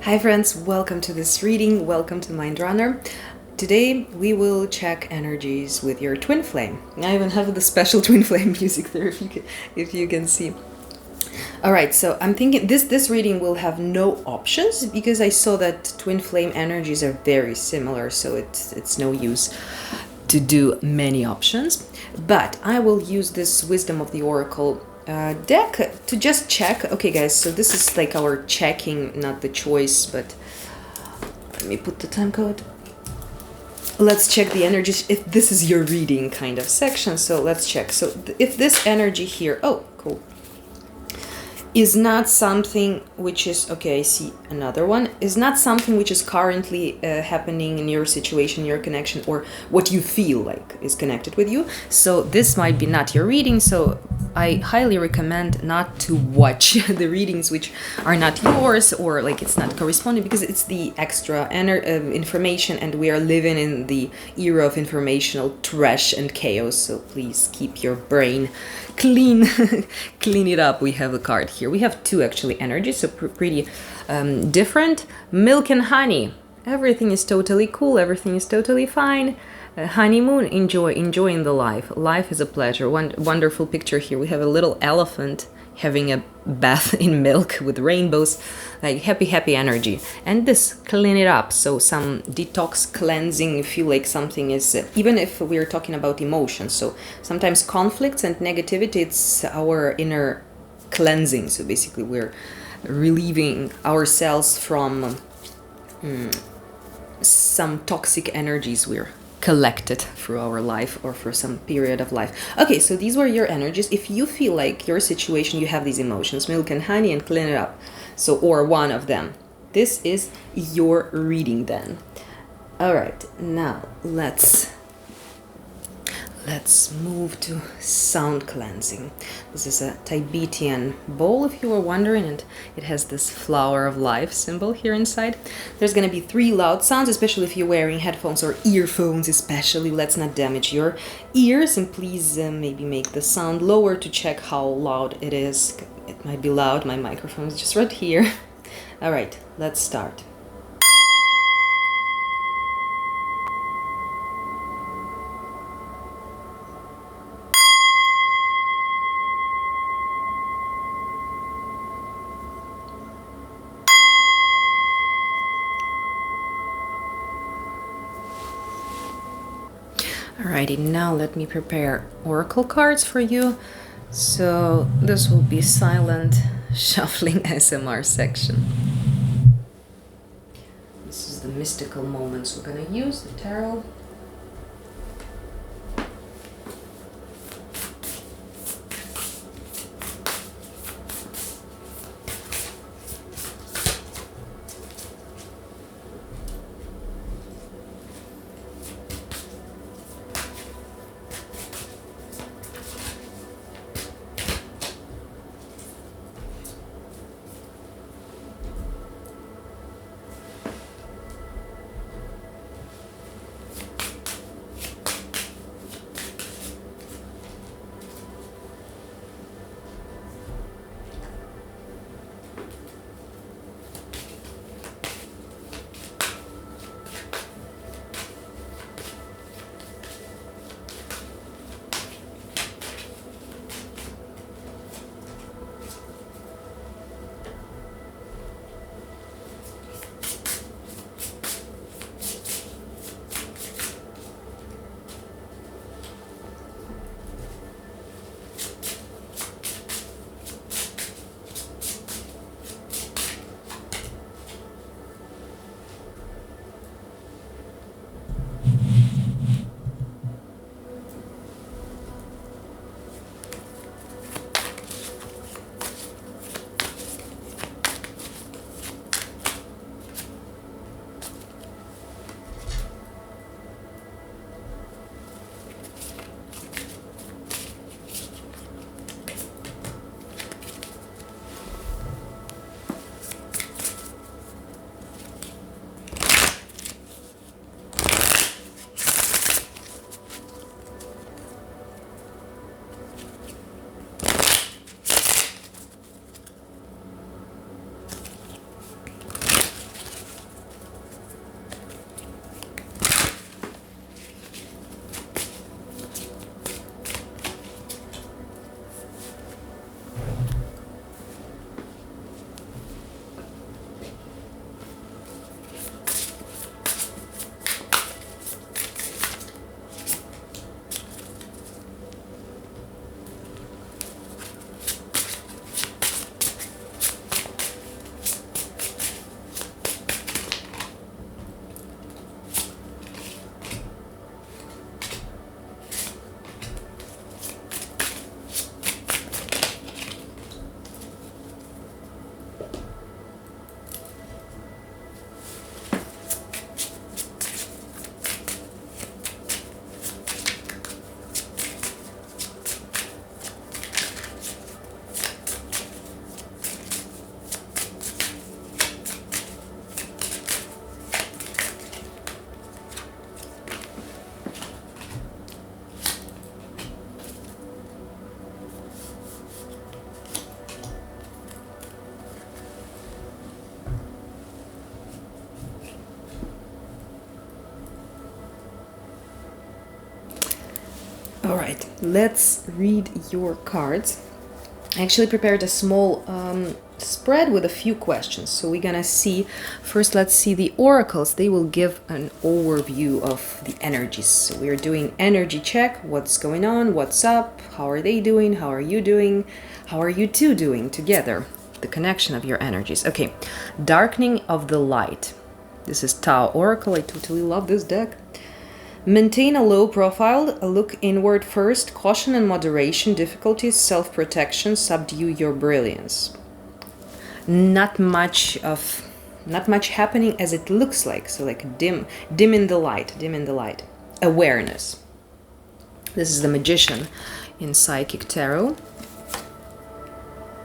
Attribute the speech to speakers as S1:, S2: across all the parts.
S1: Hi friends, welcome to this reading, welcome to Mind Runner. Today we will check energies with your twin flame. I even have the special twin flame music there if you can see. Alright, so I'm thinking this reading will have no options because I saw that twin flame energies are very similar, so it's no use to do many options. But I will use this Wisdom of the Oracle deck to just check. Okay guys, so this is like our checking, not the choice, but let me put the time code. Let's check the energies if this is your reading kind of section. So let's check. So if this energy here, oh cool, is not something which is, okay, I see another one, is not something which is currently happening in your situation, your connection, or what you feel like is connected with you. So this might be not your reading, so I highly recommend not to watch the readings which are not yours or like it's not corresponding, because it's the extra information and we are living in the era of informational trash and chaos. So please keep your brain clean. Clean it up. We have a card here. We have two actually energies, so pretty different. Milk and honey. Everything is totally cool. Everything is totally fine. Honeymoon, enjoying the life. Life is a pleasure. Wonderful picture here. We have a little elephant having a bath in milk with rainbows, like happy energy. And this, clean it up. So some detox cleansing. You feel like something is, even if we're talking about emotions. So sometimes conflicts and negativity, it's our inner cleansing. So basically we're relieving ourselves from some toxic energies we're collected through our life or for some period of life. Okay, so these were your energies. If you feel like your situation, you have these emotions, milk and honey, and clean it up, so, or one of them, this is your reading then. All right, now let's move to sound cleansing. This is a Tibetan bowl, if you were wondering, and it has this flower of life symbol here inside. There's going to be 3 loud sounds, especially if you're wearing headphones or earphones especially. Let's not damage your ears, and please maybe make the sound lower to check how loud it is. It might be loud. My microphone is just right here. All right, let's start. Alrighty, now let me prepare oracle cards for you. So this will be silent shuffling SMR section. This is the mystical moments we're gonna use, the tarot. All right, let's read your cards. I actually prepared a small spread with a few questions. So we're gonna see, first let's see the oracles. They will give an overview of the energies. So we're doing energy check, what's going on, what's up, how are they doing, how are you doing, how are you two doing together, the connection of your energies. Okay, darkening of the light. This is Tao Oracle. I totally love this deck. Maintain a low profile, look inward first, caution and moderation, difficulties, self-protection, subdue your brilliance. Not much happening as it looks like. So like dim in the light. Awareness. This is the Magician in Psychic Tarot.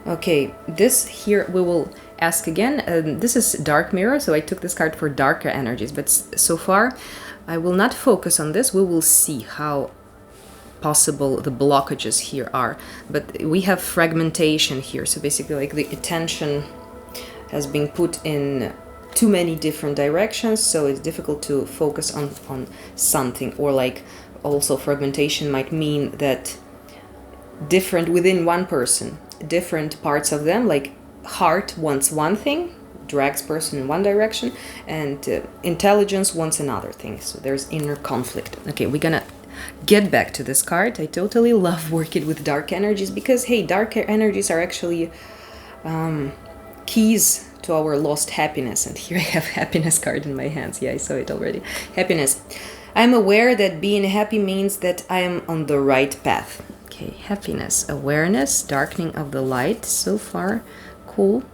S1: Okay, this here we will ask again. This is Dark Mirror, so I took this card for darker energies, but so far I will not focus on this. We will see how possible the blockages here are. But we have fragmentation here. So basically like the attention has been put in too many different directions. So it's difficult to focus on something. Or like also fragmentation might mean that different within one person, different parts of them, like heart wants one thing, drags person in one direction, and intelligence wants another thing. So there's inner conflict. Okay, we're gonna get back to this card. I totally love working with dark energies because, hey, dark energies are actually keys to our lost happiness. And here I have happiness card in my hands. Yeah, I saw it already. Happiness. I'm aware that being happy means that I am on the right path. Okay, happiness, awareness, darkening of the light. So far, cool.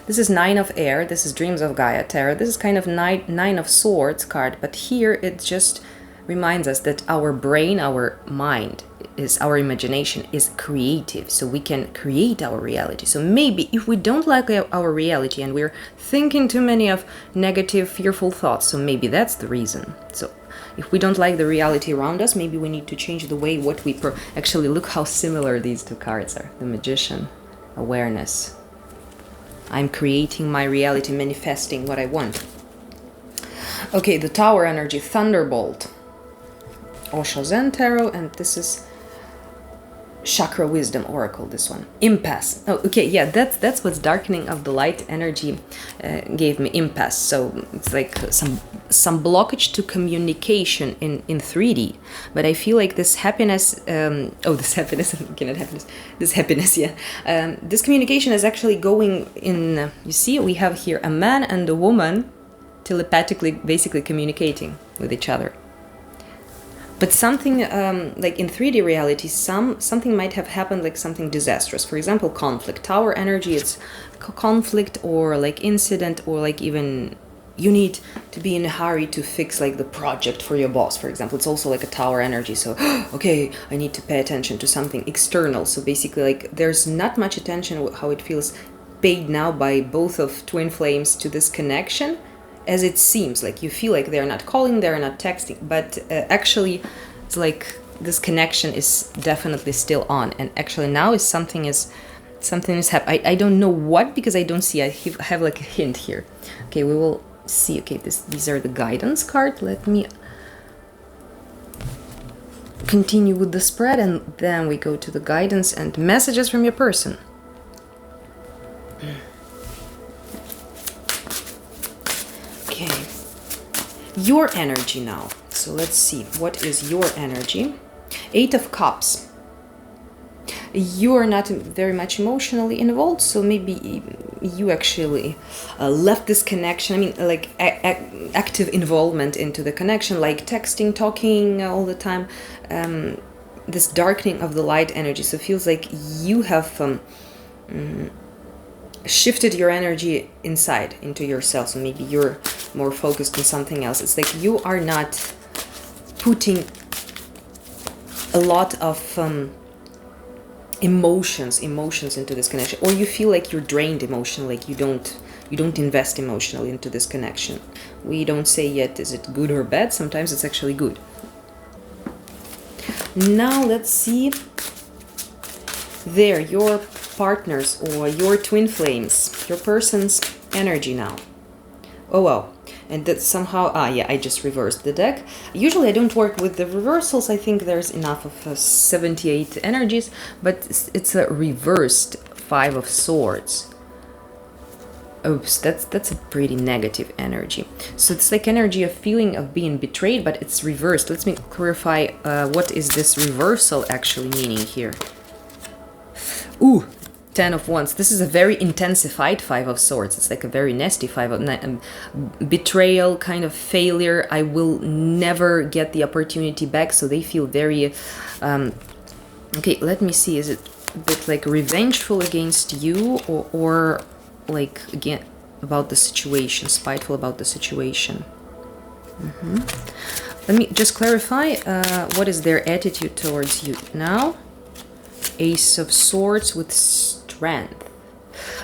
S1: This is Nine of Air. This is Dreams of Gaia Tarot. This is kind of Nine of Swords card, but here it just reminds us that our brain, our mind, our imagination is creative, so we can create our reality. So maybe if we don't like our reality and we're thinking too many of negative, fearful thoughts, so maybe that's the reason. So if we don't like the reality around us, maybe we need to change the way what we actually look how similar these two cards are. The Magician, awareness. I'm creating my reality, manifesting what I want. Okay, the Tower energy, Thunderbolt. Osho Zen Tarot, and this is Chakra Wisdom Oracle, this one. Impasse. Oh, okay, yeah, that's what's darkening of the light energy gave me, impasse. So it's like some blockage to communication in 3D. But I feel like this happiness, this happiness, yeah. This communication is actually going in, you see, we have here a man and a woman telepathically basically communicating with each other. But something like in 3D reality, something might have happened, like something disastrous. For example, conflict. Tower energy, it's conflict or like incident, or like even you need to be in a hurry to fix like the project for your boss, for example. It's also like a tower energy. So, okay, I need to pay attention to something external. So basically like there's not much attention how it feels paid now by both of twin flames to this connection. As it seems, like you feel like they're not calling, they're not texting, but actually it's like this connection is definitely still on, and actually now is something is happening. I don't know what, because I don't see. I have like a hint here. Okay, we will see. Okay, these are the guidance card. Let me continue with the spread, and then we go to the guidance and messages from your person. Okay, your energy now. So let's see, what is your energy? 8 of Cups. You are not very much emotionally involved, so maybe you actually left this connection. I mean, like active involvement into the connection, like texting, talking all the time. This darkening of the light energy. So it feels like you have shifted your energy inside into yourself. So maybe you're more focused on something else. It's like you are not putting a lot of emotions into this connection, or you feel like you're drained emotionally, like you don't invest emotionally into this connection. We don't say yet is it good or bad. Sometimes it's actually good. Now let's see there your partners or your twin flames, your person's energy now. Oh wow, And that somehow, yeah, I just reversed the deck. Usually I don't work with the reversals. I think there's enough of 78 energies, but it's a reversed Five of Swords. Oops, that's a pretty negative energy. So it's like energy of feeling of being betrayed, but it's reversed. Let me clarify what is this reversal actually meaning here. Ooh, Ten of Wands. This is a very intensified Five of Swords. It's like a very nasty betrayal, kind of failure. I will never get the opportunity back, so they feel very... okay, let me see. Is it a bit like revengeful against you, or like, again, about the situation, spiteful about the situation? Let me just clarify what is their attitude towards you now. Ace of Swords with strength.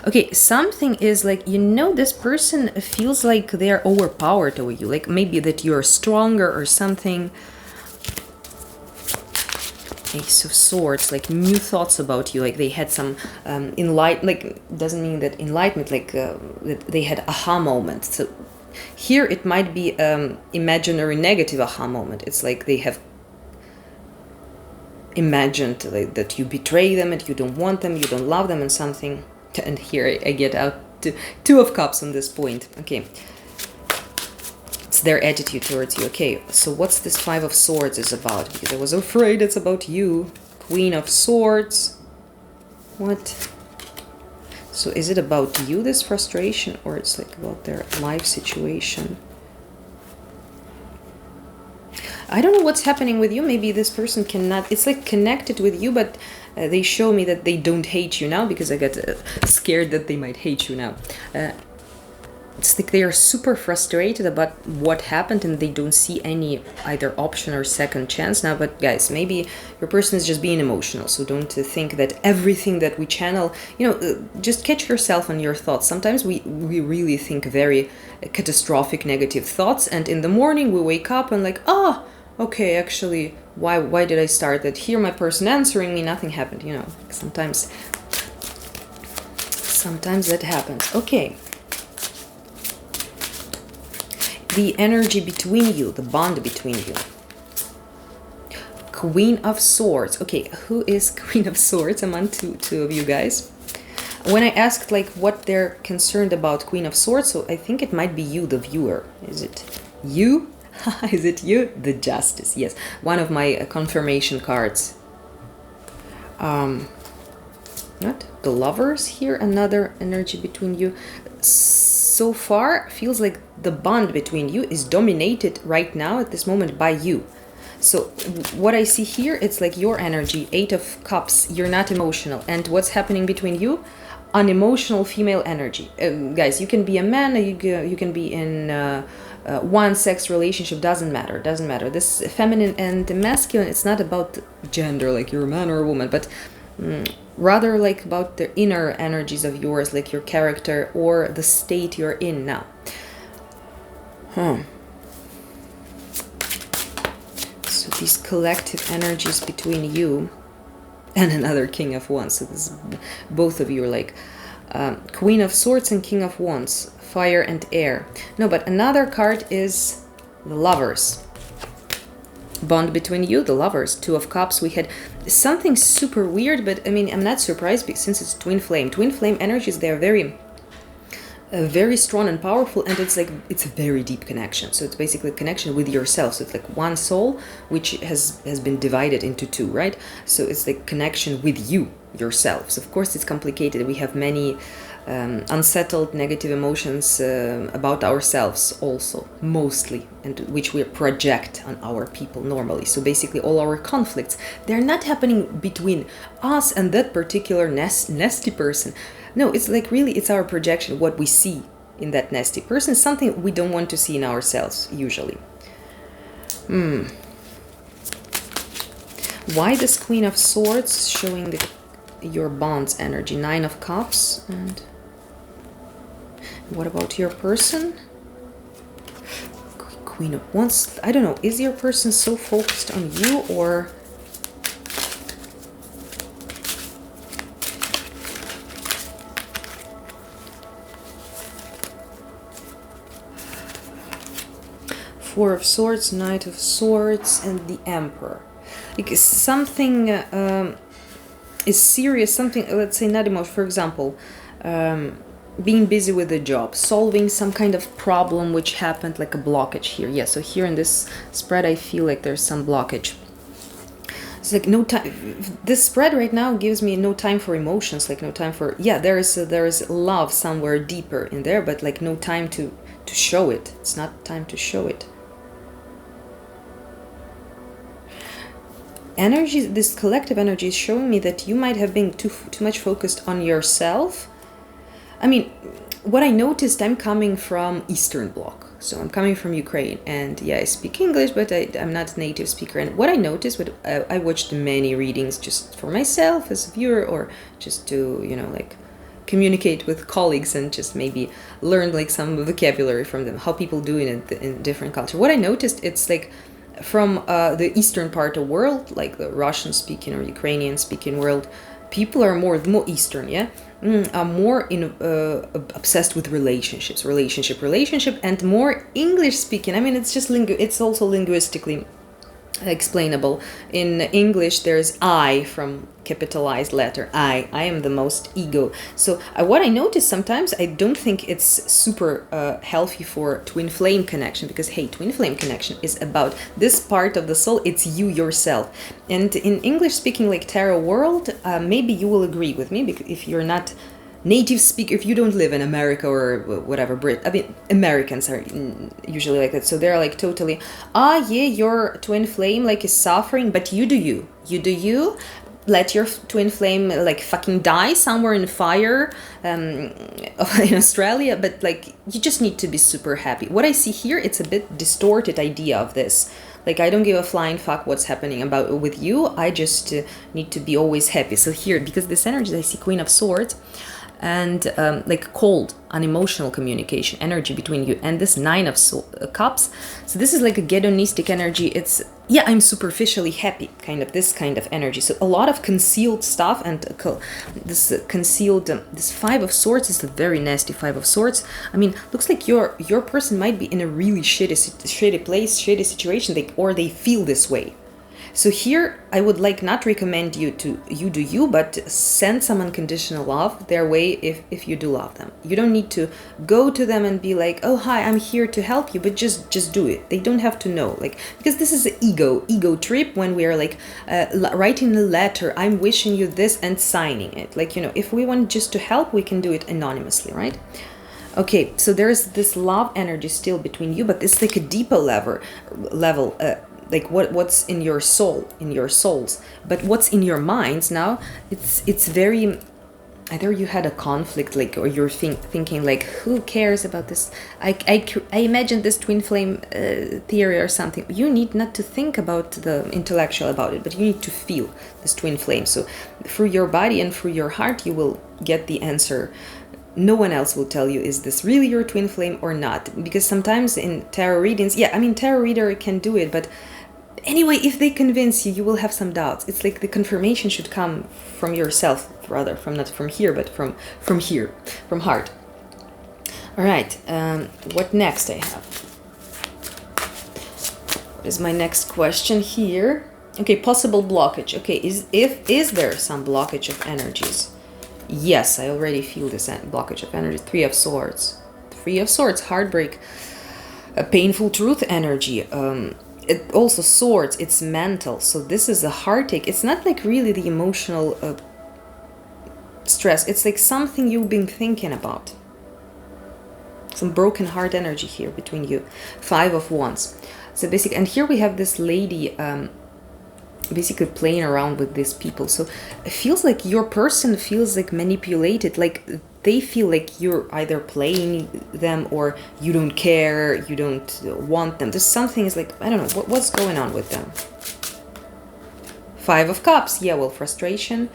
S1: Okay, something is like, this person feels like they're overpowered over you, like maybe that you're stronger or something. Ace of Swords, like new thoughts about you, like they had some like, doesn't mean that enlightenment, like that they had aha moment. So here it might be imaginary negative aha moment. It's like they have imagined like, that you betray them and you don't want them, you don't love them and something. And here I get out Two of Cups on this point. Okay. It's their attitude towards you. Okay, so what's this Five of Swords is about? Because I was afraid it's about you. Queen of Swords. What? So is it about you, this frustration, or it's like about their life situation? I don't know what's happening with you. Maybe this person cannot... It's like connected with you, but they show me that they don't hate you now, because I get scared that they might hate you now. It's like they are super frustrated about what happened and they don't see any either option or second chance now. But guys, maybe your person is just being emotional. So don't think that everything that we channel, just catch yourself on your thoughts. Sometimes we really think very catastrophic negative thoughts. And in the morning we wake up and like, okay, actually, why did I start that? Here my person answering me, nothing happened, Sometimes that happens. Okay. The energy between you, the bond between you. Queen of Swords. Okay, who is Queen of Swords among two of you guys? When I asked like what they're concerned about Queen of Swords, so I think it might be you, the viewer. Is it you? Is it you? The Justice, yes. One of my confirmation cards. What? The Lovers here, another energy between you. So far, feels like the bond between you is dominated right now at this moment by you. So what I see here, it's like your energy, Eight of Cups, you're not emotional. And what's happening between you? Unemotional female energy. Guys, you can be a man, you can be in one sex relationship, doesn't matter. This feminine and masculine, it's not about gender, like you're a man or a woman, but rather like about the inner energies of yours, like your character or the state you're in now. So these collective energies between you and another King of Wands. So this, both of you are like Queen of Swords and King of Wands, fire and air. No, but another card is the Lovers. Bond between you, the Lovers. Two of Cups. We had something super weird, but I mean, I'm not surprised because since it's twin flame. Twin flame energies, they are very strong and powerful, and it's like it's a very deep connection. So it's basically a connection with yourself. So it's like one soul which has been divided into two, right? So it's the connection with you yourself. So of course it's complicated. We have many unsettled negative emotions about ourselves also, mostly, and which we project on our people normally. So basically all our conflicts, they're not happening between us and that particular nasty person. No, it's like really it's our projection, what we see in that nasty person, something we don't want to see in ourselves usually. Why this Queen of Swords showing your bonds energy? Nine of Cups. And what about your person? Queen of Wands. I don't know, is your person so focused on you, or Four of Swords, Knight of Swords, and the Emperor. Because something is serious, something, let's say not emotional, for example, being busy with the job, solving some kind of problem which happened, like a blockage here. Yeah, so here in this spread I feel like there's some blockage. It's like no time. This spread right now gives me no time for emotions, like no time for, yeah, there is love somewhere deeper in there, but like no time to show it. It's not time to show it. Energy, this collective energy is showing me that you might have been too much focused on yourself. I mean, what I noticed, I'm coming from Eastern Bloc. So I'm coming from Ukraine, and yeah, I speak English, but I'm not a native speaker. And what I noticed, I watched many readings just for myself as a viewer, or just to, you know, like communicate with colleagues and just maybe learn like some vocabulary from them, how people do it in different cultures. What I noticed, it's like from the eastern part of the world, like the Russian speaking or Ukrainian speaking world, people are more Eastern, yeah, are more obsessed with relationships, and more English speaking. I mean, it's just it's also linguistically explainable. In English, there's I from capitalized letter I am the most ego. So what I notice sometimes, I don't think it's super healthy for twin flame connection, because hey, twin flame connection is about this part of the soul. It's you yourself. And in English speaking like tarot world, maybe you will agree with me, because if you're not native speaker, if you don't live in America or whatever, Americans are usually like that. So they're like totally, yeah, your twin flame like is suffering, but you do you. Let your twin flame like fucking die somewhere in fire in Australia, but like you just need to be super happy. What I see here, it's a bit distorted idea of this. Like, I don't give a flying fuck what's happening with you. I just need to be always happy. So here, because this energy, I see Queen of Swords, and like cold, unemotional communication energy between you, and this Nine of Cups. So this is like a hedonistic energy. It's, yeah, I'm superficially happy, this kind of energy. So a lot of concealed stuff, and this concealed, this Five of Swords is a very nasty Five of Swords. I mean, looks like your person might be in a really shitty place, shitty situation, or they feel this way. So here, I would like not recommend you to you do you, but send some unconditional love their way if you do love them. You don't need to go to them and be like, oh, hi, I'm here to help you, but just do it. They don't have to know, like, because this is an ego trip when we are like writing a letter, I'm wishing you this, and signing it. Like, you know, if we want just to help, we can do it anonymously, right? Okay, so there's this love energy still between you, but it's like a deeper level, like what's in your soul, in your souls, but what's in your minds now, it's very, either you had a conflict, like, or you're thinking like, who cares about this? I imagine this twin flame theory or something. You need not to think about the intellectual about it, but you need to feel this twin flame. So through your body and through your heart, you will get the answer. No one else will tell you, is this really your twin flame or not? Because sometimes in tarot readings, yeah, I mean, tarot reader can do it, but anyway, if they convince you, you will have some doubts. It's like the confirmation should come from yourself, rather, from not from here, but from here, from heart. All right, what next I have? What is my next question here? Okay, possible blockage. Okay, is there some blockage of energies? Yes, I already feel this blockage of energy. Three of Swords, heartbreak, a painful truth energy. It also Swords, it's mental. So this is a heartache. It's not like really the emotional stress. It's like something you've been thinking about. Some broken heart energy here between you. Five of Wands. So basically, and here we have this lady basically playing around with these people. So it feels like your person feels like manipulated, like they feel like you're either playing them or you don't care, you don't want them. There's something is like, I don't know, what's going on with them. Five of Cups, yeah, well, frustration,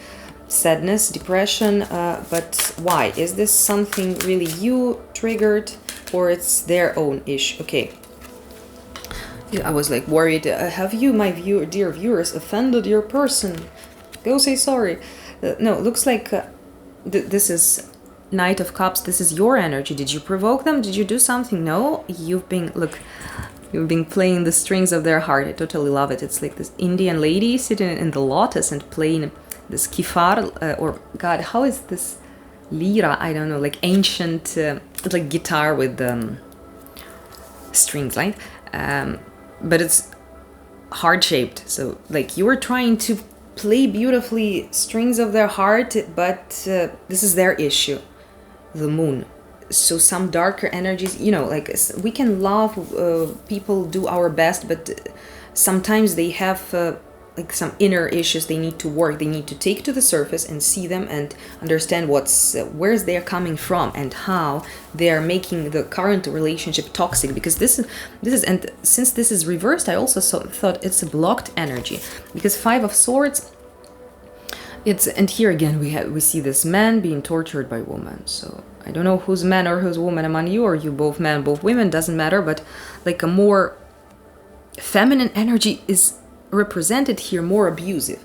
S1: sadness, depression, but why? Is this something really you triggered, or it's their own ish? Okay. I was like worried, have you, my dear viewers, offended your person? Go say sorry. No, looks like this is Knight of Cups. This is your energy. Did you provoke them? Did you do something? No, you've been, look, You've been playing the strings of their heart. I totally love it. It's like this Indian lady sitting in the lotus and playing this kifar, or God, how is this lira? I don't know, like ancient, like guitar with strings, right? But it's heart-shaped. So like you were trying to play beautifully strings of their heart, but this is their issue, the moon. So some darker energies, you know, like we can love people, do our best, but sometimes they have like some inner issues they need to work. They need to take to the surface and see them and understand where's they're coming from and how they are making the current relationship toxic. Because this is and since this is reversed, I also thought it's a blocked energy, because Five of Swords. And here again we see this man being tortured by woman. So I don't know who's man or who's woman among you, or you both men, both women, doesn't matter, but like a more feminine energy is represented here, more abusive.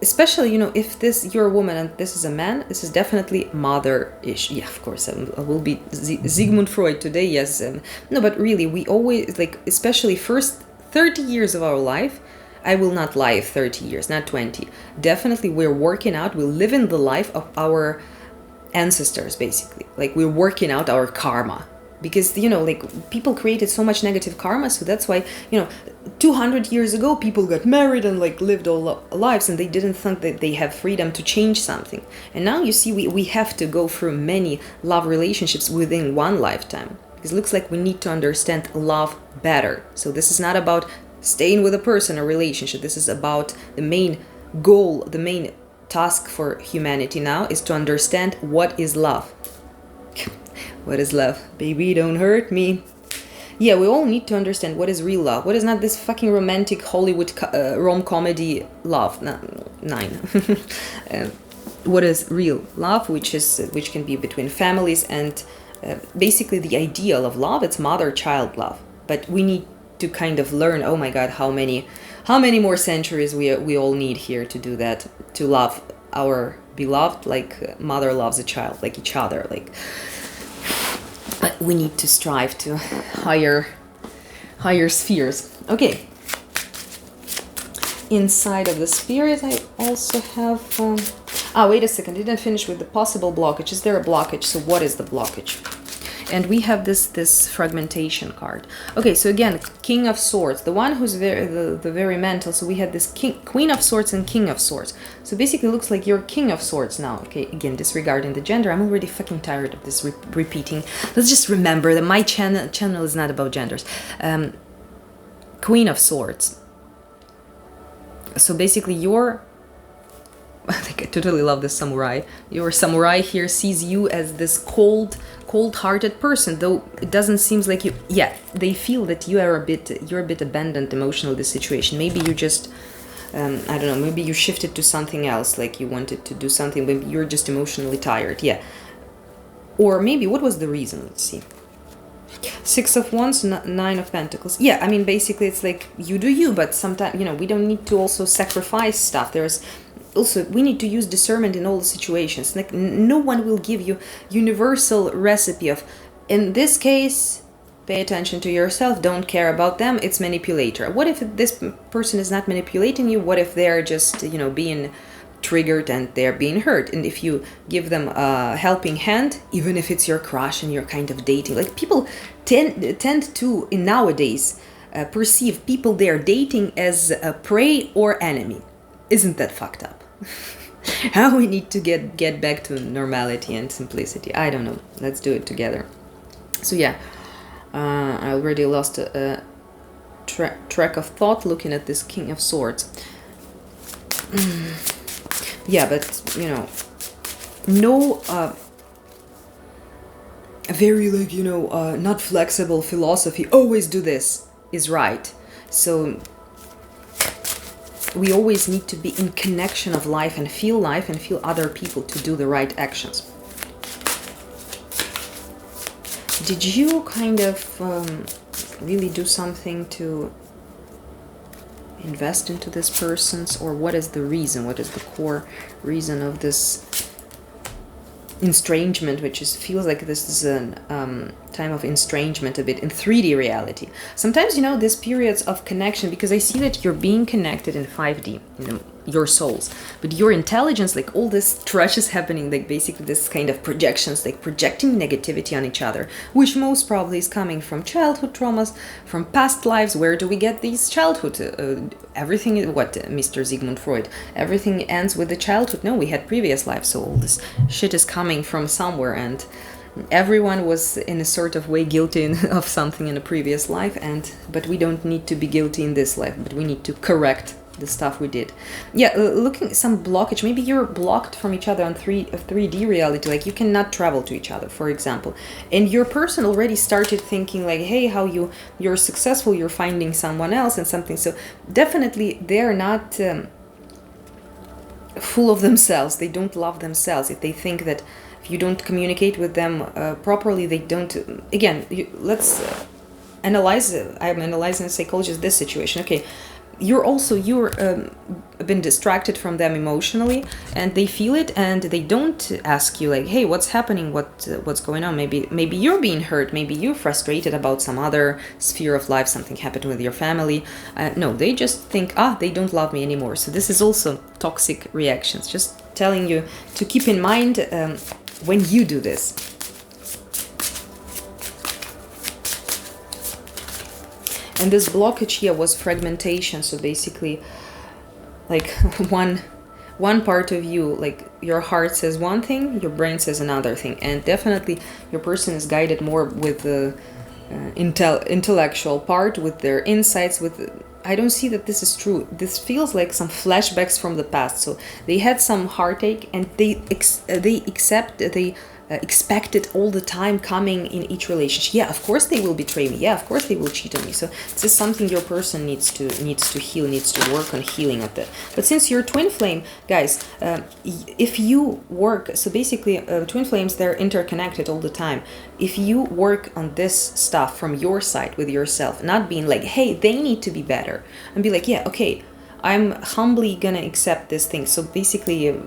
S1: Especially, you know, if you're a woman and this is a man, this is definitely mother-ish. Yeah, of course, I will be Sigmund Freud today, yes. No, but really, we always, like, especially first 30 years of our life, I will not lie, 30 years, not 20. Definitely we're working out, we live in the life of our ancestors, basically. Like we're working out our karma. Because, you know, like people created so much negative karma, so that's why, you know, 200 years ago people got married and like lived all lives and they didn't think that they have freedom to change something. And now you see we have to go through many love relationships within one lifetime. Because it looks like we need to understand love better. So this is not about staying with a person or relationship. This is about the main goal, the main task for humanity now is to understand what is love. What is love? Baby, don't hurt me. Yeah, we all need to understand what is real love. What is not this fucking romantic Hollywood rom-comedy love. 9. What is real love, which can be between families and basically the ideal of love. It's mother-child love. But we need to kind of learn, oh my God, how many more centuries we all need here to do that, to love our beloved like mother loves a child, like each other, like. But we need to strive to higher spheres. Okay. Inside of the spirit, I also have. Wait a second. I didn't finish with the possible blockage. Is there a blockage? So what is the blockage? And we have this fragmentation card. Okay, so again, King of Swords, the one who's the very mental. So we had this Queen of Swords and King of Swords. So basically, it looks like you're King of Swords now. Okay, again, disregarding the gender. I'm already fucking tired of this repeating. Let's just remember that my channel is not about genders. Queen of Swords. So basically, you're. I think I totally love this samurai. Your samurai here sees you as this cold-hearted person, though it doesn't seem like you. Yeah, they feel that you're a bit abandoned emotionally this situation. Maybe you just, I don't know. Maybe you shifted to something else, like you wanted to do something, but you're just emotionally tired. Yeah, or maybe what was the reason? Let's see. 6 of Wands, 9 of Pentacles. Yeah, I mean, basically, it's like you do you, but sometimes we don't need to also sacrifice stuff. There's. Also, we need to use discernment in all the situations. Like, no one will give you universal recipe of, in this case, pay attention to yourself, don't care about them, it's manipulator. What if this person is not manipulating you? What if they're just, being triggered and they're being hurt? And if you give them a helping hand, even if it's your crush and you're kind of dating, like people tend to, in nowadays, perceive people they're dating as a prey or enemy. Isn't that fucked up? How we need to get back to normality and simplicity. I don't know. Let's do it together. So yeah, I already lost a track of thought looking at this King of Swords. Yeah, but no very not flexible philosophy. Always do this is right. So. We always need to be in connection of life and feel other people to do the right actions. Did you kind of really do something to invest into this person's, or what is the reason? What is the core reason of this estrangement, which is feels like this is a time of estrangement a bit in 3D reality. Sometimes, you know, these periods of connection, because I see that you're being connected in 5D, you know, your souls, but your intelligence, like all this trash is happening, like basically this kind of projections, like projecting negativity on each other, which most probably is coming from childhood traumas, from past lives. Where do we get these childhood? Everything, what Mr. Sigmund Freud, everything ends with the childhood. No, we had previous lives, so all this shit is coming from somewhere, and everyone was in a sort of way guilty of something in a previous life, but we don't need to be guilty in this life, but we need to correct the stuff we did. Yeah, looking some blockage. Maybe you're blocked from each other on 3D reality, like you cannot travel to each other, for example, and your person already started thinking like, hey, how you're successful, you're finding someone else and something. So definitely they're not full of themselves. They don't love themselves. If they think that if you don't communicate with them properly, they don't. Again, let's analyze. I'm analyzing as a psychologist this situation. Okay, you're been distracted from them emotionally, and they feel it, and they don't ask you like, hey, what's happening, what's going on. Maybe you're being hurt, maybe you're frustrated about some other sphere of life, something happened with your family. No, they just think, they don't love me anymore. So this is also toxic reactions. Just telling you to keep in mind when you do this. And this blockage here was fragmentation. So basically, like one part of you, like your heart says one thing, your brain says another thing. And definitely your person is guided more with the intellectual part, with their insights, I don't see that this is true. This feels like some flashbacks from the past. So they had some heartache, and they expected all the time coming in each relationship. Yeah, of course they will betray me. Yeah, of course they will cheat on me. So this is something your person needs to heal, needs to work on healing of that. But since you're twin flame, guys, if you work, so basically twin flames, they're interconnected all the time. If you work on this stuff from your side with yourself, not being like, hey, they need to be better, and be like, yeah, okay, I'm humbly gonna accept this thing. So basically,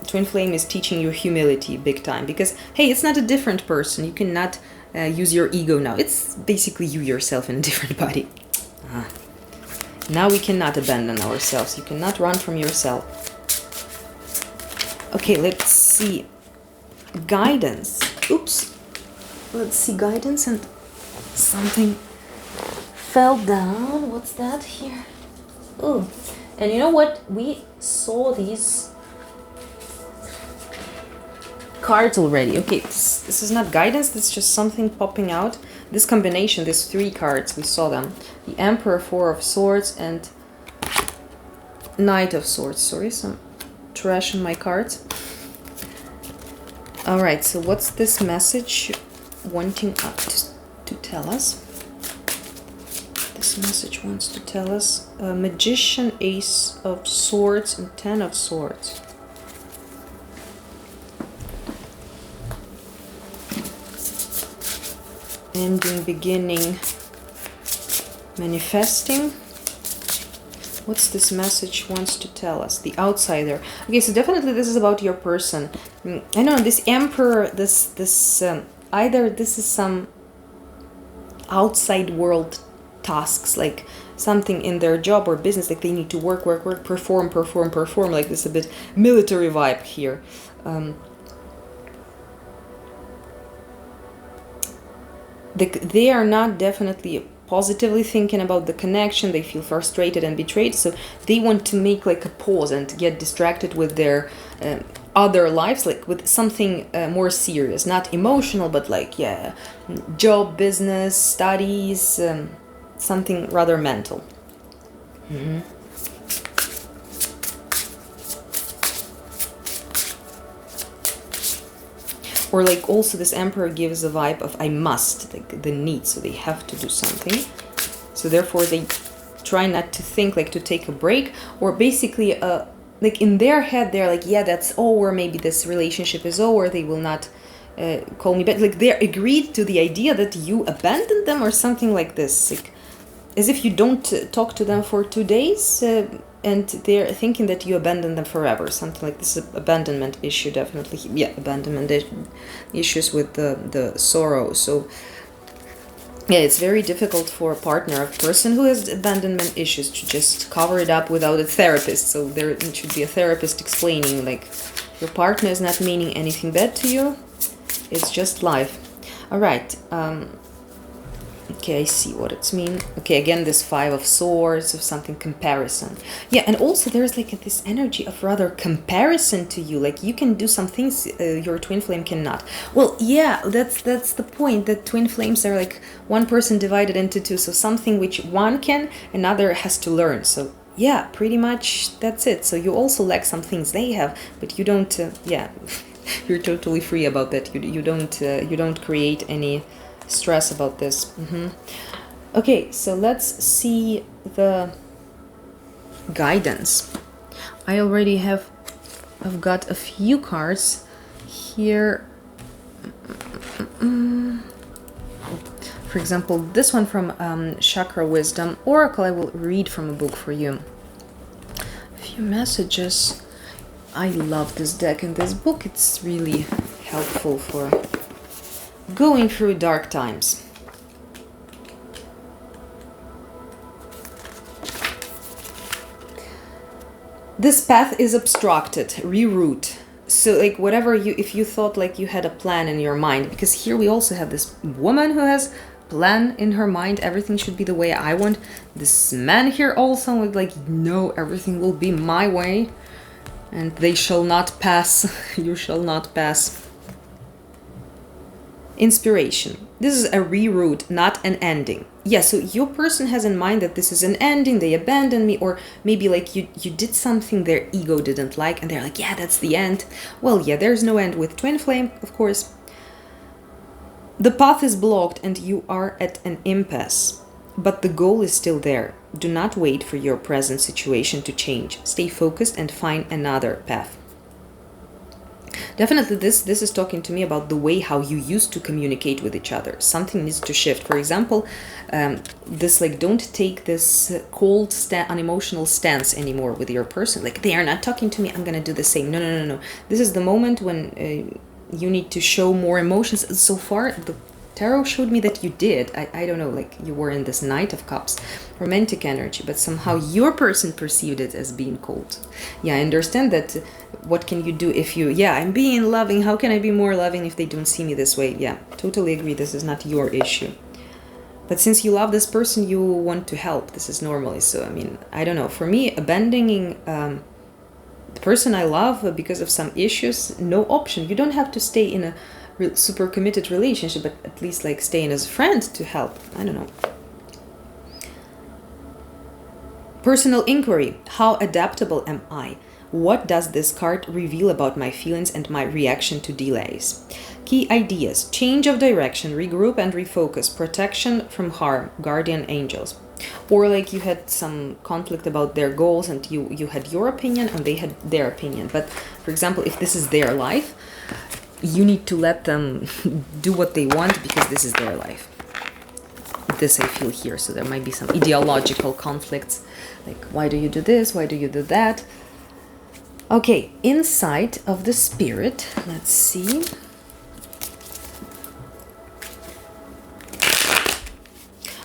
S1: twin flame is teaching you humility big time, because hey, it's not a different person. You cannot use your ego now. It's basically you yourself in a different body. Now we cannot abandon ourselves. You cannot run from yourself. Okay, let's see guidance. Oops, let's see guidance, and something fell down. What's that here? Oh, and you know what, we saw these cards already. Okay, this is not guidance, this is just something popping out. This combination, these three cards, we saw them. The Emperor, Four of Swords, and Knight of Swords. Sorry, some trash in my cards. Alright, so what's this message wanting to tell us? This message wants to tell us Magician, Ace of Swords, and Ten of Swords. Ending, beginning, manifesting. What's this message wants to tell us? The Outsider. Okay, so definitely this is about your person. I know this Emperor, this either this is some outside world tasks, like something in their job or business, like they need to work, perform, like this a bit military vibe here. They are not definitely positively thinking about the connection. They feel frustrated and betrayed, so they want to make like a pause and get distracted with their other lives, like with something more serious, not emotional, but like, yeah, job, business, studies, something rather mental. Mm-hmm. Or like also this Emperor gives a vibe of I must, like the need, so they have to do something. So therefore they try not to think, like to take a break, or basically like in their head they're like, yeah, that's over, maybe this relationship is over, they will not call me back. Like they're agreed to the idea that you abandoned them or something like this. Like as if you don't talk to them for 2 days, and they're thinking that you abandon them forever, something like this. Abandonment issue, definitely. Yeah, abandonment issues with the sorrow. So yeah, it's very difficult for a partner, a person who has abandonment issues, to just cover it up without a therapist. So there should be a therapist explaining, like, your partner is not meaning anything bad to you. It's just life. All right. Okay, I see what it's mean. Okay, again, this 5 of Swords, of something comparison. Yeah, and also there's like this energy of rather comparison to you. Like, you can do some things your twin flame cannot. Well, yeah, that's the point, that twin flames are like one person divided into two. So something which one can, another has to learn. So yeah, pretty much that's it. So you also lack some things they have, but you don't. Yeah, you're totally free about that. You don't create any stress about this. Okay, so let's see the guidance. I've got a few cards here. For example, this one from Chakra Wisdom Oracle. I will read from a book for you. A few messages. I love this deck and this book. It's really helpful for going through dark times. This path is obstructed, reroute. So like whatever if you thought like you had a plan in your mind, because here we also have this woman who has plan in her mind, everything should be the way I want. This man here also with like, no, everything will be my way, and they shall not pass. You shall not pass. Inspiration. This is a reroute, not an ending. Yeah, so your person has in mind that this is an ending, they abandoned me, or maybe like you did something their ego didn't like, and they're like, yeah, that's the end. Well, yeah, there's no end with twin flame, of course. The path is blocked and you are at an impasse, but the goal is still there. Do not wait for your present situation to change. Stay focused and find another path. Definitely this is talking to me about the way how you used to communicate with each other. Something needs to shift. For example, this like, don't take this cold, unemotional stance anymore with your person. Like, they are not talking to me, I'm gonna do the same. No. This is the moment when you need to show more emotions. So far, the tarot showed me that you did. I don't know, like you were in this Knight of Cups, romantic energy, but somehow your person perceived it as being cold. Yeah, I understand that. What can you do if you, yeah, I'm being loving, how can I be more loving if they don't see me this way? Yeah, totally agree, this is not your issue. But since you love this person, you want to help. This is normally. So, I mean, I don't know. For me, abandoning the person I love because of some issues, no option. You don't have to stay in a super committed relationship, but at least like staying as a friend to help. I don't know. Personal inquiry. How adaptable am I? What does this card reveal about my feelings and my reaction to delays? Key ideas. Change of direction, regroup and refocus, protection from harm, guardian angels. Or like you had some conflict about their goals and you had your opinion and they had their opinion. But for example, if this is their life, you need to let them do what they want because this is their life. This I feel here. So there might be some ideological conflicts. Like, why do you do this? Why do you do that? Okay, insight of the spirit. Let's see.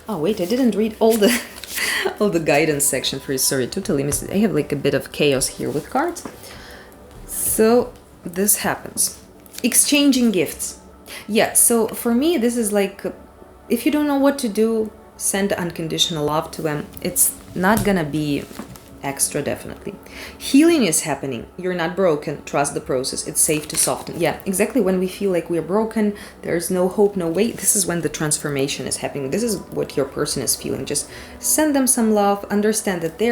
S1: Oh wait, I didn't read all the guidance section for you. Sorry, totally missed it. I have like a bit of chaos here with cards. So this happens. Exchanging gifts. Yeah, so for me this is like, if you don't know what to do, send unconditional love to them. It's not gonna be extra, definitely. Healing is happening. You're not broken. Trust the process. It's safe to soften. Yeah, exactly. When we feel like we're broken, there's no hope, no way, this is when the transformation is happening. This is what your person is feeling. Just send them some love. Understand that they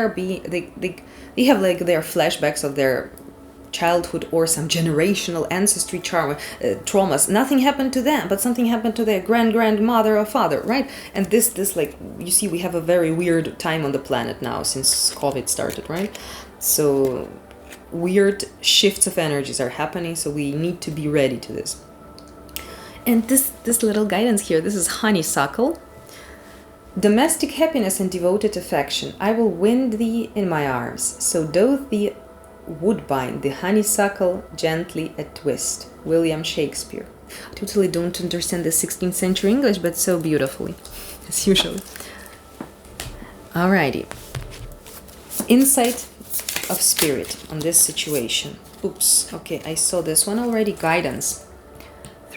S1: have like their flashbacks of their childhood or some generational ancestry traumas. Nothing happened to them, but something happened to their grandmother or father, right? And this like, you see, we have a very weird time on the planet now since COVID started, right? So weird shifts of energies are happening, so we need to be ready to this. And this little guidance here, this is honeysuckle. Domestic happiness and devoted affection. I will wind thee in my arms. So doth the woodbine, the honeysuckle, gently a twist. William Shakespeare. I totally don't understand the 16th century English, but so beautifully, as usual. Alrighty. Insight of spirit on this situation. Oops. Okay, I saw this one already. Guidance.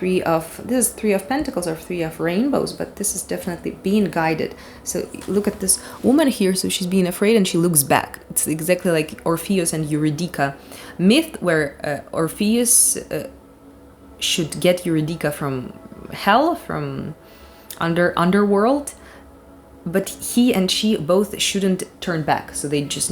S1: This is 3 of Pentacles or 3 of Rainbows, but this is definitely being guided. So look at this woman here. So she's being afraid and she looks back. It's exactly like Orpheus and Eurydice myth, where Orpheus should get Eurydice from hell, from underworld, but he and she both shouldn't turn back. So they just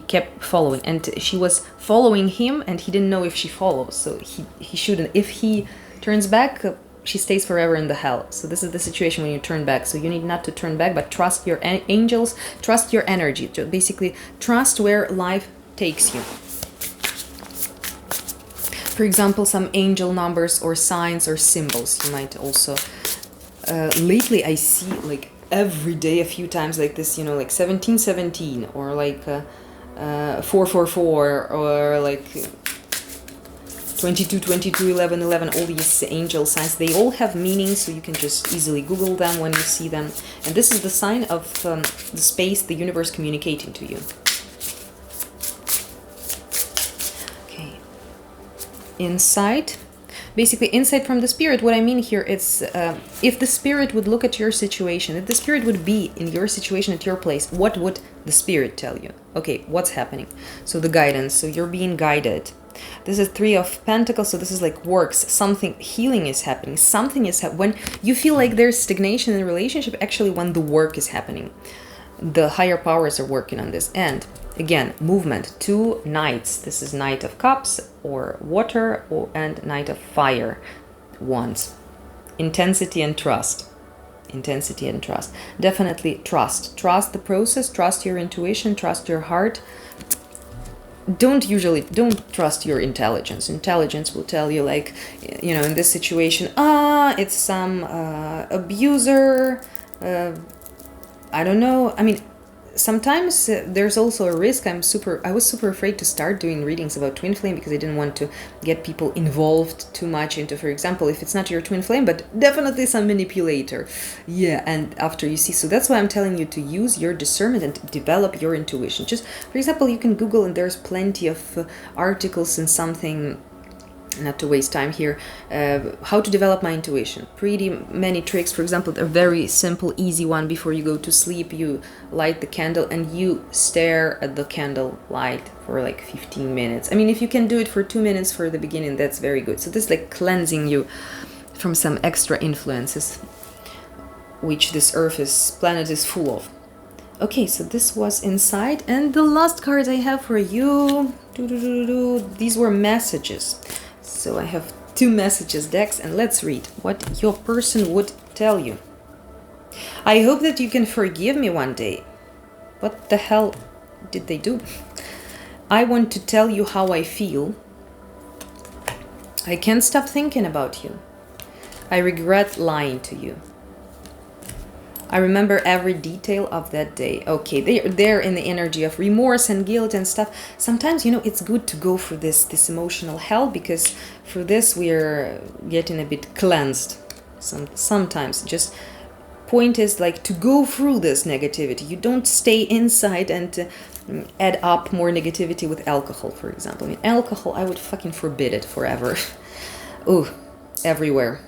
S1: kept following, and she was following him, and he didn't know if she follows. So he shouldn't. If he turns back, she stays forever in the hell. So this is the situation when you turn back. So you need not to turn back, but trust your angels, trust your energy. Basically, trust where life takes you. For example, some angel numbers or signs or symbols. You might also... lately, I see like every day a few times like this, like 1717 or like 444 or like 22, 22, 11, 11, all these angel signs, they all have meanings, so you can just easily Google them when you see them. And this is the sign of the space, the universe communicating to you. Okay. Insight. Basically, insight from the spirit. What I mean here is, if the spirit would look at your situation, if the spirit would be in your situation at your place, what would the spirit tell you? Okay, what's happening? So the guidance. So you're being guided. This is 3 of Pentacles, so this is like works. Something, healing is happening. Something is when you feel like there's stagnation in a relationship, actually when the work is happening. The higher powers are working on this. And again, movement. 2 knights. This is Knight of Cups or water, and Knight of Fire. Wands. Intensity and trust. Intensity and trust. Definitely trust. Trust the process, trust your intuition, trust your heart. Don't trust your intelligence. Intelligence will tell you, like, in this situation, it's some abuser, I don't know. I mean, sometimes there's also a risk. I was super afraid to start doing readings about twin flame because I didn't want to get people involved too much into, for example, if it's not your twin flame, but definitely some manipulator. Yeah, and after you see, so that's why I'm telling you to use your discernment and develop your intuition. Just, for example, you can Google, and there's plenty of articles and something, not to waste time here, how to develop my intuition. Pretty many tricks. For example, a very simple, easy one. Before you go to sleep, you light the candle and you stare at the candle light for like 15 minutes. I mean, if you can do it for 2 minutes for the beginning, that's very good. So this is like cleansing you from some extra influences, which this planet is full of. Okay, so this was Insight. And the last cards I have for you, these were messages. So I have 2 messages decks, and let's read what your person would tell you. I hope that you can forgive me one day. What the hell did they do? I want to tell you how I feel. I can't stop thinking about you. I regret lying to you. I remember every detail of that day. Okay, they're in the energy of remorse and guilt and stuff. Sometimes, it's good to go for this emotional hell, because for this we're getting a bit cleansed. Sometimes just point is like to go through this negativity. You don't stay inside and add up more negativity with alcohol, for example. I mean, alcohol, I would fucking forbid it forever. Ooh, everywhere.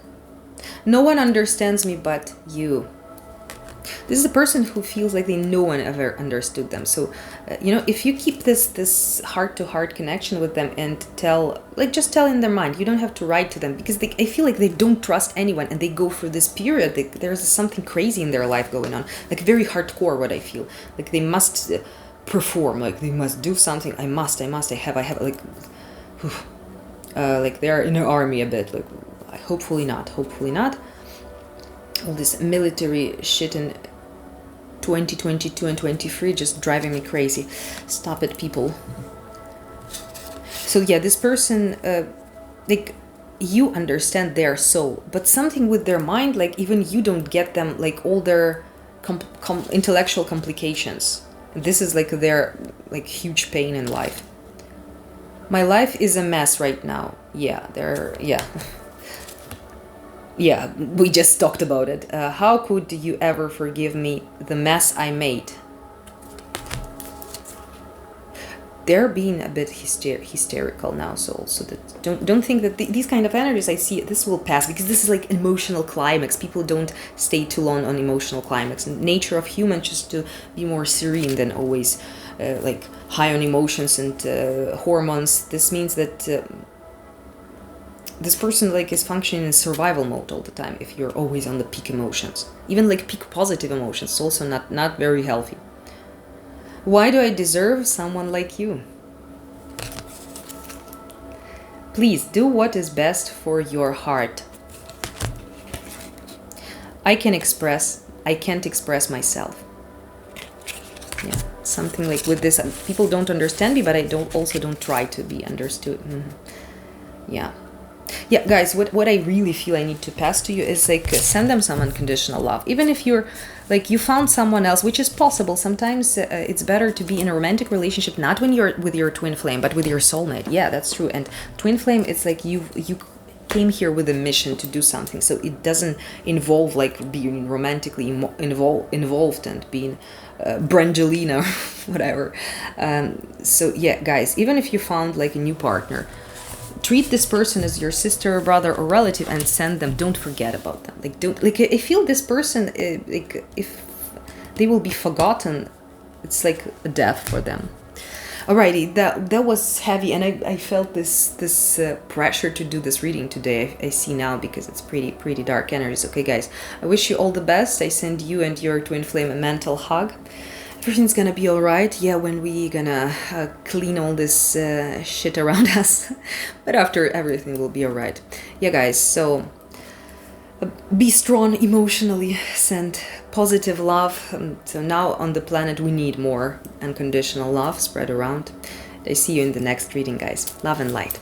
S1: No one understands me but you. This is a person who feels like no one ever understood them. So, if you keep this heart-to-heart connection with them and just tell in their mind, you don't have to write to them, because I feel like they don't trust anyone, and they go through this period. There's something crazy in their life going on, like very hardcore, what I feel. Like they must perform, like they must do something. I have, like they're in an army a bit. Like, hopefully not. All this military shit in 2022 and 23 just driving me crazy. Stop it, people. So yeah, this person, you understand their soul, but something with their mind, like even you don't get them, like all their intellectual complications. This is like their like huge pain in life. My life is a mess right now. Yeah, yeah, we just talked about it. How could you ever forgive me the mess I made? They're being a bit hysterical now, so also that don't think that these kind of energies, I see this will pass, because this is like emotional climax. People don't stay too long on emotional climax. And nature of humans just to be more serene than always like high on emotions and hormones. This means that this person like is functioning in survival mode all the time. If you're always on the peak emotions, even like peak positive emotions, it's also not very healthy. Why do I deserve someone like you? Please do what is best for your heart. I can't express myself. Yeah, something like with this. People don't understand me, but I don't try to be understood. Yeah. Yeah, guys, what I really feel I need to pass to you is like send them some unconditional love. Even if you're like you found someone else, which is possible. Sometimes it's better to be in a romantic relationship, not when you're with your twin flame, but with your soulmate. Yeah, that's true. And twin flame, it's like you came here with a mission to do something, so it doesn't involve like being romantically involved and being Brangelina, whatever. So yeah, guys, even if you found like a new partner, treat this person as your sister, brother, or relative, and send them. Don't forget about them. Like, don't like. I feel this person, like, if they will be forgotten, it's like a death for them. Alrighty, that was heavy, and I felt this pressure to do this reading today. I see now, because it's pretty dark energies. Okay, guys, I wish you all the best. I send you and your twin flame a mental hug. Everything's gonna be alright. Yeah, when we gonna clean all this shit around us. But after, everything will be alright. Yeah, guys, so be strong emotionally. Send positive love. So now on the planet we need more unconditional love spread around. I see you in the next reading, guys. Love and light.